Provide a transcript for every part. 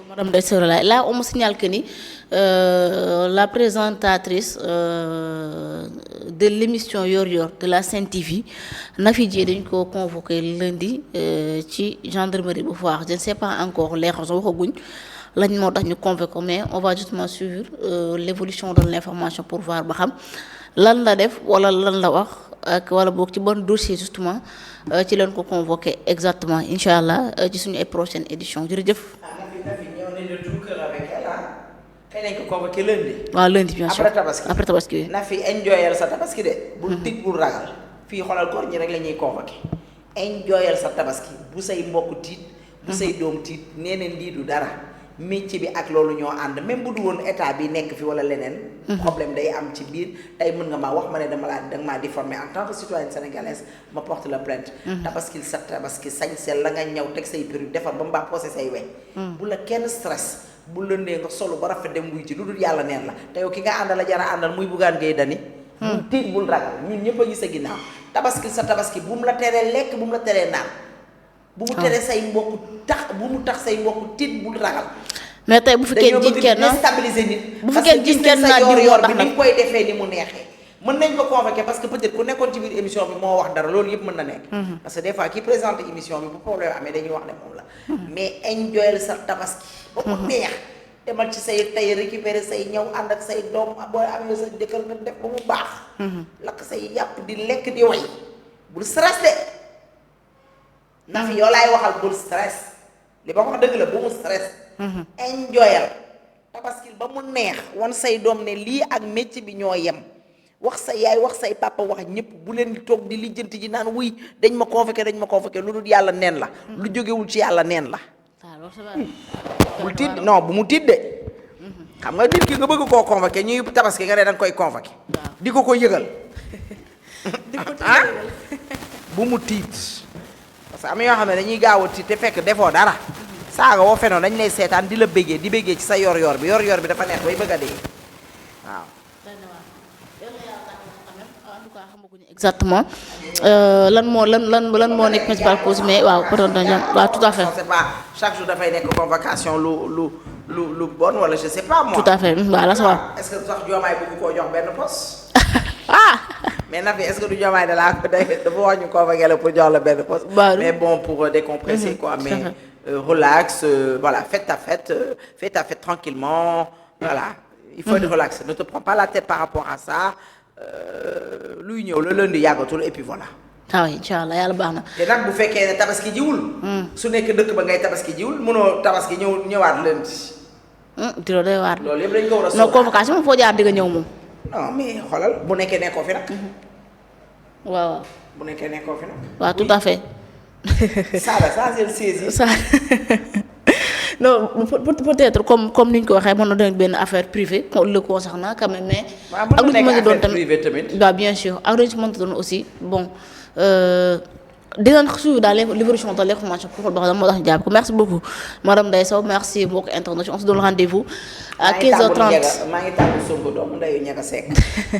Madame Desserla, là on me signale que ni la présentatrice de l'émission Yor Yor de la Sen TV Nafi Dié dañ ko convoqué lundi ci gendarmerie bu Foire je ne sais pas encore les raisons waxaguñ lañ moo tax ñu convoqué mais on va justement suivre l'évolution de l'information pour voir ba xam lan la def wala lan la wax ak wala boog ci bon dossier justement ci leen ko convoqué exactement incha allah ci suñu ay prochaine édition jërëjëf. xëy nañ ko convoqué lundi. waaw lundi bien sûr après tabaski na fi enjoyal sa tabaski de. bul tiit bul ragal. fii xoolal góor ñi rek la ñuy convoqué. enjoyal sa tabaski bu say mbokk tiit. bu say doom tiit nee na lii du dara. métier bi ak loolu ñoo ànd même bu du woon état bi nekk fi wala leneen. problème day am ci biir tey mën nga maa wax ma ne danga maa diffamé en tant que citoyenne sénégalaise ma porte la plainte. tabaski sa tabaski sañsel la nga ñëw teg say perruque defar ba mu baax posé say weñ. bu la kenn stress. bu lëndee nga solo ba rafet dem wuy ci lu dul yàlla neen la te yow ki nga àndal a jara àndal muy Bougane Gueye Dany bul tiit bul ragal ñun ñëpp a ngi sa ginnaaw tabaski sa tabaski bu mu la teree lekk bu mu la teree naan bu mu teree say mbokk tax bu mu tax say mbokk tiit bul ragal mais tey bu fi kenn jiñ kenn déstabiliser nit bu fi kenn jiñ kenn naa yor yor bi ni koy defee ni mu neexee mën nañ ko convoquer parce que peut-être ku nekkoon ci biir émission bi moo wax dara loolu yëpp mën na nekk parce que des fois ki présente émission bi bu problème amee dañuy wax ne moom la mais enjoyal sa tabaski ba mu neex demal ci say tey récupérer say ñëw ànd ak say doom booy amee sa jëkkër nga def ba mu baax lakk say yàpp di lekk di way bul stress de na fi yow laay waxal bul stress li ba wax dëgg la bu mu stress enjoyal tabaski ba mu neex wan say doom ne lii ak métier bi ñoo yem wax sa yaay wax say papa wax ñëpp bu leen di toog di lijjanti ji naan wuy dañ ma convoqué lu dul yàlla neen la lu jógewul ci yàlla neen la bul tiit non bu mu tiit de xam nga nit ki nga bëgg koo convoqué ñuy tabaski nga ne danga koy convoqué di ko yëgal bu mu tiit parce que am yoo xam ne dañuy gaaw a tiit te fekk defoo dara saaga woo fenoo dañ lay seetaan di la béggee di béggee ci sa yor yor bi dafa neex bay bëgg a dee waaw exactement lan moo nekk principale cause mais waaw waaw tout à fait. c'est pas chaque jour dafay nekk convocation lu bon wala je sais pas moi. tout à fait voilà ça va. est-ce que sax Diomaye bëgg koo jox benn poste. ah. mais Nafi est-ce que du Diomaye dafa wax ñu convoqué la pour jox la benn poste. mais bon pour décompresser quoi mais relax voilà fais ta fête tranquillement voilà. il faut être relax ne te prends pas la tête par rapport à ça. luy ñëw la lundi yàggatul et puis voilà. waaw incha allah yàlla baax na. te nag bu fekkee ne tabaski jiwul. su nekk dëkk ba ngay tabaski jiwul mënoo tabaski ñëwaat lundi. di la doy waar. loolu yëpp dañ ko war a non convocation moom foo jaar di nga ñëw moom. non mais xoolal bu nekkee nekkoo fi nag. waaw. bu nekkee nekkoo fi nag. waaw tout à fait. ça c'est le saisi. non peut-être comme ni ñu ko waxee mën na doon benn affaire privée le concernant quand même mais. ak lu ci mën a doon tamit waaw bien sûr ak lu ci mën a doon aussi bon dinañ suivre dans l'évolution de l'information pour xool ba xam moo tax ñu jàpp ko merci beaucoup madame Ndeye Sow merci mbokk internet on se donne rendez-vous à 15h30. maa ngi tàggu Sonko doomu ndeyu ñaka sekk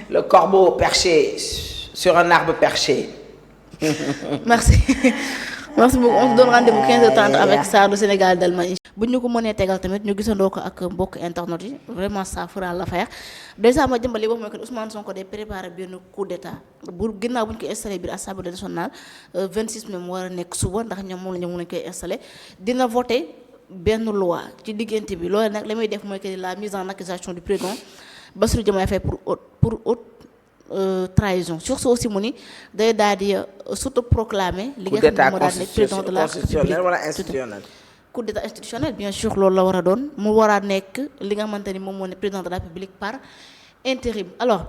le corbeau perché sur un arbre perché. merci beaucoup on se donne rendez-vous 15h30 avec Sarr du Sénégal d'Allemagne. bu ñu ko mënee tegal tamit ñu gisandoo ko ak mbokk internet yi vraiment ça fera l'affaire déjà ma jëmbali wax mooy que Ousmane Sonko day préparer benn coup d'état bu ginnaaw bu ñu ko installé biir assemblée nationale 26 mai mu war a nekk suba ndax ñoom moom lañ koy installé dina voter benn loi ci diggante bi loolu nag la muy def mooy que la mise en accusation du président Bassirou Diomaye Faye pour haute trahison sur ce aussi mu ni day daal di surtout proclamer li nga xam ne moo daal nekk président de la République wala institutionnel. coup d'état institutionnel bien sûr loolu la war a doon mu war a nekk li nga xamante ni moom moo ne président de la République par intérim alors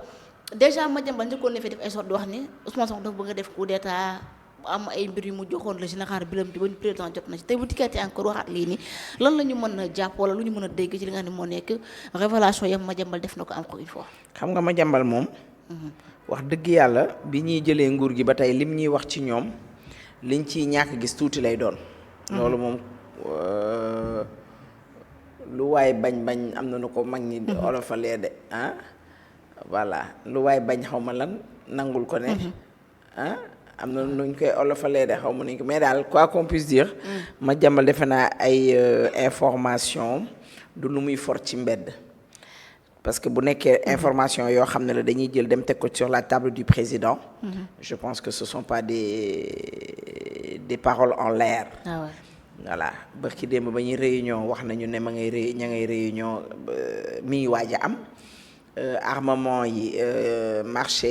déjà Madiambal njëkkoon na fi def ay sorte di wax ni Ousmane Sonko dafa bëgg a def coup d'état am ay mbir yu mu joxoon le général Birame di ba président jot na ci tey bu dikkaatee encore waxaat lii nii lan la ñu mën a jàpp wala lu ñu mën a dégg ci li nga xam ne moo nekk révélation yam Madiambal def na ko encore une fois. xam nga Madiambal moom. wax dëgg yàlla bi ñuy jëlee nguur gi ba tey lim ñuy wax ci ñoom liñ ciy ñàkk gis tuuti lay doon. loolu moom. lu waay bañ am na nu ko mag ñi olofalee de voilà lu waay bañ xaw ma lan nangul ko ne am na nuñ koy olofalee de xaw ma nañ ko mais daal quoi qu'on puisse dire. Madiambal defe naa ay information du lu muy for ci mbedd. parce que bu nekkee information yoo xam ne la dañuy jël dem teg ko sur la table du président. Je pense que ce sont pas des paroles en l'air. Ah ouais. Voilà barki démb ba ñuy réunion wax nañu ne ña ngay réunion mi ngi waaj a am. Armement yi marché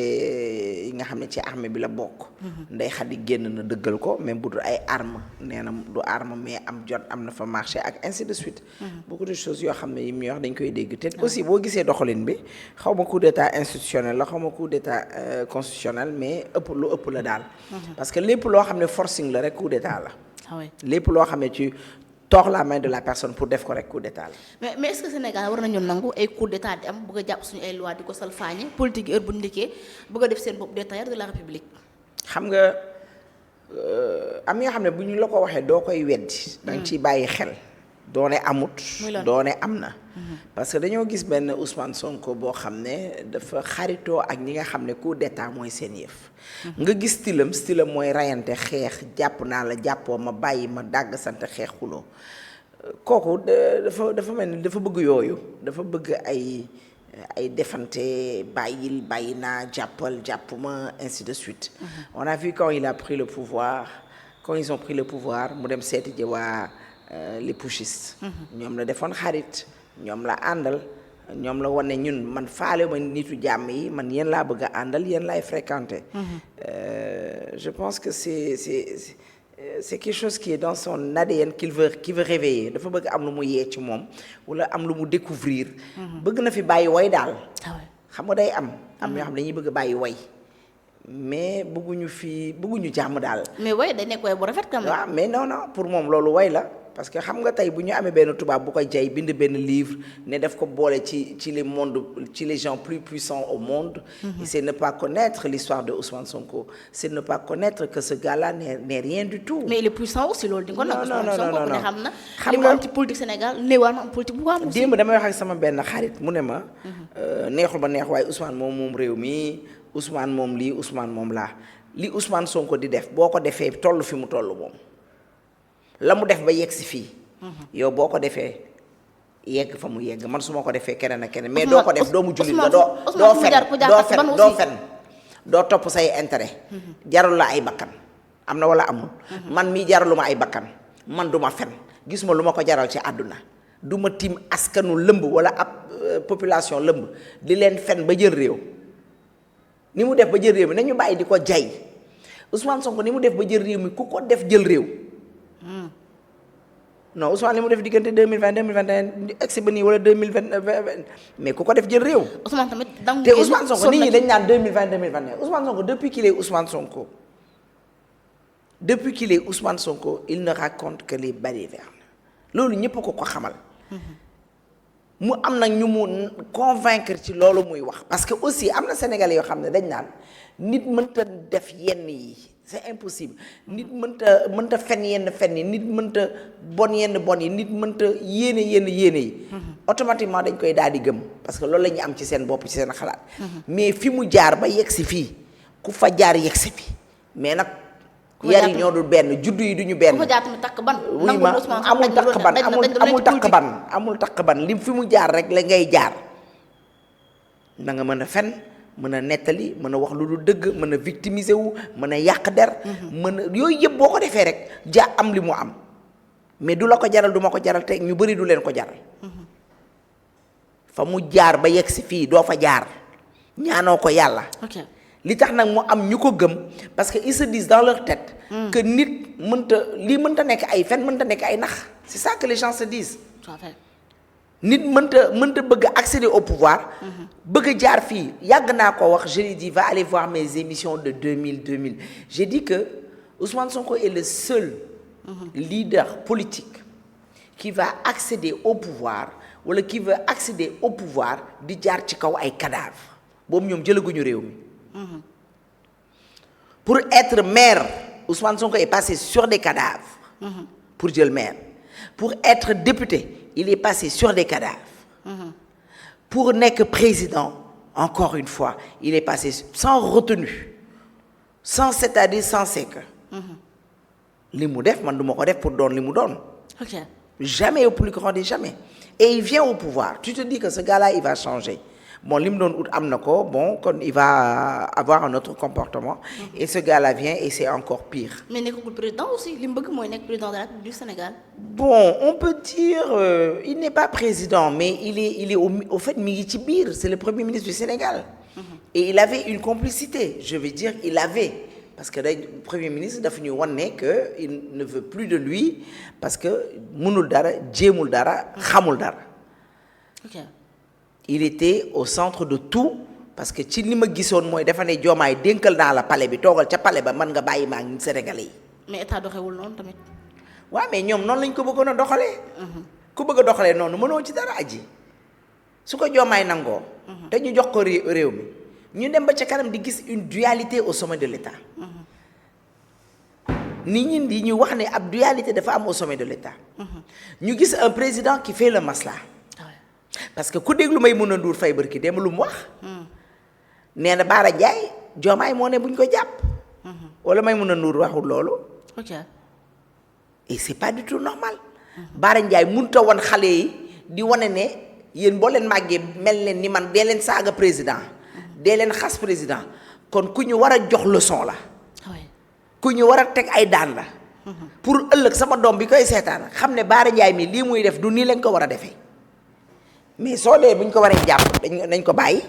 yi nga xam ne ci armée bi la bokk. Ndeye Khady génn na dëggal ko même bu dul ay arme nee na du arme mais am jot am na fa marché ak ainsi de suite. beaucoup de choses yoo xam ne yi muy wax dañ koy dégg te aussi boo gisee doxalin bi xaw ma coup d'état institutionnel la xaw ma coup d'état constitutionnel mais lu ëpp la daal. parce que lépp loo xam ne forcing la rek coup d'état la. Ah oui. lépp loo xam ne ci tord la main de la personne pour def ko rek coup d'état la. mais est-ce que Sénégal war nañu nangu ay coup d'état di am bëgg a jàpp suñu ay loi di ko salfaañe politique heure bu ñu ndikkee bëgg a def seen bopp des tailleurs de la République. xam nga am yoo xam ne bu ñu la ko waxee doo koy weddi. da nga ciy bàyyi xel. doone amut. doone am na. parce que dañoo gis benn Ousmane Sonko boo xam ne dafa xaritoo ak ñi nga xam ne coup d'état mooy seen yëf. nga gis stylam mooy rayante xeex jàpp naa la jàppoo ma bàyyi ma dàgg sant xeex xuloo kooku dafa mel ni dafa bëgg yooyu dafa bëgg ay defante bàyyi naa jàppal jàppuma ainsi de suite. On a vu quand il a pris le pouvoir quand ils ont pris le pouvoir mu dem seeti ji waa les putschistes. ñoom la defoon xarit ñoom la àndal ñoom la wane ñun man faale ma nitu jàmm yi man yéen laa bëgg a àndal yéen laay fréquenter. Je pense que c'est quelque chose qui est dans son ADN qu'il veut réveiller dafa bëgg am lu mu yee ci moom wala am lu mu découvrir. bëgg na fi bàyyi way daal. xam nga day am ñoo xam dañuy bëgg bàyyi way mais bëgguñu jàmm daal. mais way day nekk way bu rafet quand même. waaw mais non pour moom loolu way la. parce que xam nga tey bu ñu amee benn tubaab bu koy jay bind benn livre ne def ko boole ci les gens plus puissants au monde. C'est ne pas connaître l'histoire de Ousmane Sonko. C'est ne pas connaître que ce gars-là n'est rien du tout. mais il est puissant aussi loolu di nga ko nag. non xam na li mu am ci politique Sénégal néewaan ma am politique bu am aussi. démb damay wax ak sama benn xarit mu ne ma. neexul ba neex waaye Ousmane moom réew mi Ousmane moom lii Ousmane moom laa li Ousmane Sonko di def boo ko defee toll fi mu toll moom. la mu def ba yegg si fii. yow boo ko defee yegg fa mu yegg man su ma ko defee keneen ak keneen mais doo ko def doomu jullit la doo fen doo topp say intérêt. jarul la ay bakkan am na wala amul. man mii jaraluma ay bakkan man duma fen gisuma lu ma ko jaral ci àdduna duma tiim askanu lëmb wala ab population lëmb di leen fen ba jël réew ni mu def ba jël réew mi nañu bàyyi di ko jay Ousmane Sonko ni mu def ba jël réew mi ku ko def jël réew. non Ousmane li mu def diggante 2020 2021 egsi ba nii wala 2020 mais ku ko def jël réew. Ousmane tamit te Ousmane Sonko nit ñi dañ naan 2020 2021 Ousmane Sonko depuis qu'il est Ousmane Sonko il ne raconte que les balivernes loolu ñëpp ko xamal. mu am nag ñu mu convaincre ci loolu muy wax parce que aussi am na Sénégalais yoo xam ne dañ naan nit mënta def yenn yi. c'est impossible nit mënta fen yenn fen yi nit mënta bon yenn bon yi nit mënta yéene yi automatiquement dañ koy daal di gëm parce que loolu la ñuy am ci seen bopp ci seen xalaat mais fi mu jaar ba yegg si fii ku fa jaar yegg si fi mais nag yar yi ñoo dul benn juddu yi duñu benn. ku fa jaar tamit takk ban. oui ma amul takk ban li fi mu jaar rek la ngay jaar na nga mën a fen mën a nettali mën a wax lu dul dëgg mën a victimiser wu mën a yàq der. mën a yooyu yëpp boo ko defee rek am li mu am mais du la ko jaral du ma ko jaral te ñu bëri du leen ko jaral. fa mu jaar ba yegg si fii doo fa jaar ñaanoo ko yàlla. li tax nag mu am ñu ko gëm parce que ils se disent dans leur tête. que nit mënta nekk ay fen mënta nekk ay nax c'est ça que les gens se disent. nit mënta bëgg accéder au pouvoir. bëgg jaar fii yàgg naa ko wax je l'ai dit va aller voir mes émissions de 2000 j'ai dit que Ousmane Sonko est le seul leader politique qui va accéder au pouvoir wala qui veut accéder au pouvoir di jaar ci kaw ay cadavres boobu ñoom jëlaguñu réew mi. Pour être maire Ousmane Sonko est passé sur des cadavres. Pour jël maire. Pour être député il est passé sur des cadavres. Pour nekk président encore une fois il est passé sans retenue sans c'est-à-dire sans c'est que. li mu def man du ma ko def pour doon li mu doon. ok jamais au plus grand des jamais. Et il vient au pouvoir tu te dis que ce gars-là il va changer bon li mu doon ut am na ko bon kon il va avoir un autre comportement. Et ce gars-là vient et c'est encore pire. mais nekkagul président aussi li mu bëgg mooy nekk président de la République du Sénégal. Bon on peut dire il n'est pas président mais il est au fait mi ngi ci biir c'est le premier ministre du Sénégal. Et il avait une complicité je veux dire il avait. Parce que le Premier ministre dafa ñu wan ne que il ne veut plus de lui parce que mënul dara jéemul dara xamul dara. ok Il était au centre de tout parce que ci li ma gisoon mooy dafa ne Diomaye dénkal naa la palais bi toogal ca palais ba mën nga bàyyi maa ngi Sénégalais yi. mais état doxewul noonu tamit. waaw mais ñoom noonu lañ ko bëggoon a doxalee. ku bëgg a doxalee noonu mënoo ci dara aji su ko Diomaye nangoo. te ñu jox ko réew mi. ñu dem ba ca kanam di gis une dualité au sommet de l'État. nit ñi di ñu wax ne ab dualité dafa am au sommet de l'État. ñu gis un président qui fait le masla. parce que ku déglu Maïmouna Ndour Faye barki dem lu mu wax. nee na Bara Ndiaye Diomaye moo ne buñ ko jàpp. wala Maïmouna Ndour waxul loolu. ok et c'est pas du tout normal. Bara Ndiaye mënut a wan xale yi di wane ne yéen boo leen màggee mel leen ni man dee leen saaga président. dee leen xas président kon ku ñu war a jox leçon la. ku ñu war a teg ay daan la. pour ëllëg sama doom bi koy seetaan xam ne Bara Ndiaye mi lii muy def du nii lañ ko war a defee mais soo dee bu ñu ko waree jàpp nañ ko bàyyi.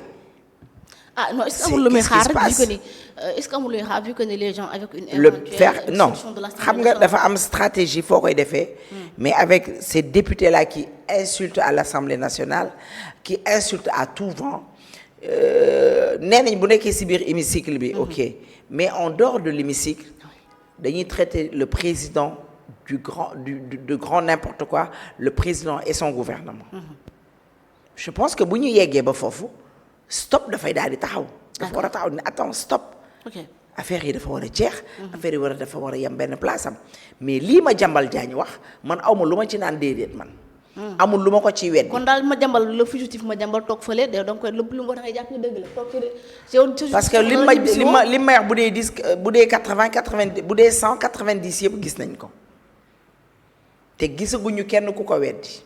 ah non est-ce que amul lu muy xaar vu que ni est-ce que amul lu muy xaar vu que ni les gens avec une le éventuelle faire non extension de l'Assemblée xam nga nationale. dafa am stratégie foo koy defee. mais avec ces députés là qui insultent à l'Assemblée nationale qui insultent à tout vent. nee nañ bu nekkee ci biir hémicycle bi ok mais en dehors de l'hémicycle dañuy traiter le président de grand n'importe quoi le président et son gouvernement. Je pense que bu ñu yeggee ba foofu stop dafay daal di taxaw. dafa war a taxaw ne attends stop. ok affaire yi dafa war a jeex. affaire yi dafa war a yem benn place am mais lii ma jàmbal jaañ wax man awma lu ma ci naan déedéet man. amul lu ma ko ciy weddi. kon daal ma jàmbal le fugitif ma jàmbal toog fële de donc lépp lu mu wax da ngay jàpp ne dëgg la toog fële. parce que li ma wax bu dee 10 bu dee 80 90 bu dee 100 90 yëpp gis nañ ko te gisaguñu kenn ku ko weddi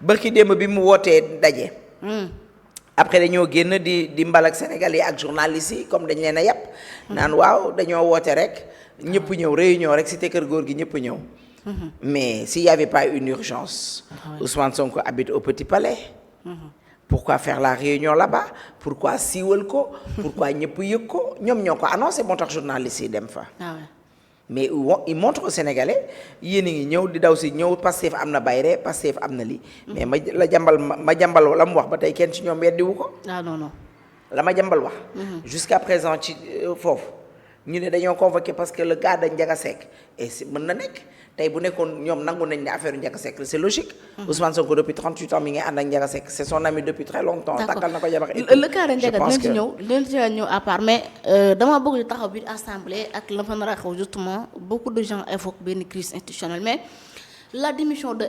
barki démb bi mu wootee daje. après dañoo génn di mbal ak Sénégalais ak journalistes yi comme dañ leen a yàpp. naan waaw dañoo woote rek. ñëpp ñëw réunion rek cité kër góor gi ñëpp ñëw. mais s'il y avait pas une urgence. Ousmane Sonko habite au Petit Palais. pourquoi faire la réunion là-bas pourquoi siiwal ko. pourquoi ñëpp yëg ko ñoom ñoo ko annoncé moo tax journalistes yi dem fa. mais il montre aux Sénégalais yéen a ngi ñëw di daw si ñëw Pastef am na bayre Pastef am na lii. mais ma jàmbal la mu wax ba tey kenn ci ñoom weddiwu ko. non. la ma jàmbal wax. jusqu'à présent ci foofu. ñu ne dañoo convoqué parce que le gars de Ndiaga Seck et mën na nekk tey bu nekkoon ñoom nangu nañ ne affaire Ndiaga Seck c'est logique. Ousmane Sonko depuis 38 ans mi ngi ànd ak Ndiaga Seck c'est son ami depuis très longtemps. takkal na ko jabar et tout le cas de Ndiaga dinañ ci ñëw à part mais dama bëgg ñu taxaw biir assemblée ak la fa nar a xew justement beaucoup de gens évoquent benn crise institutionnelle mais la démission de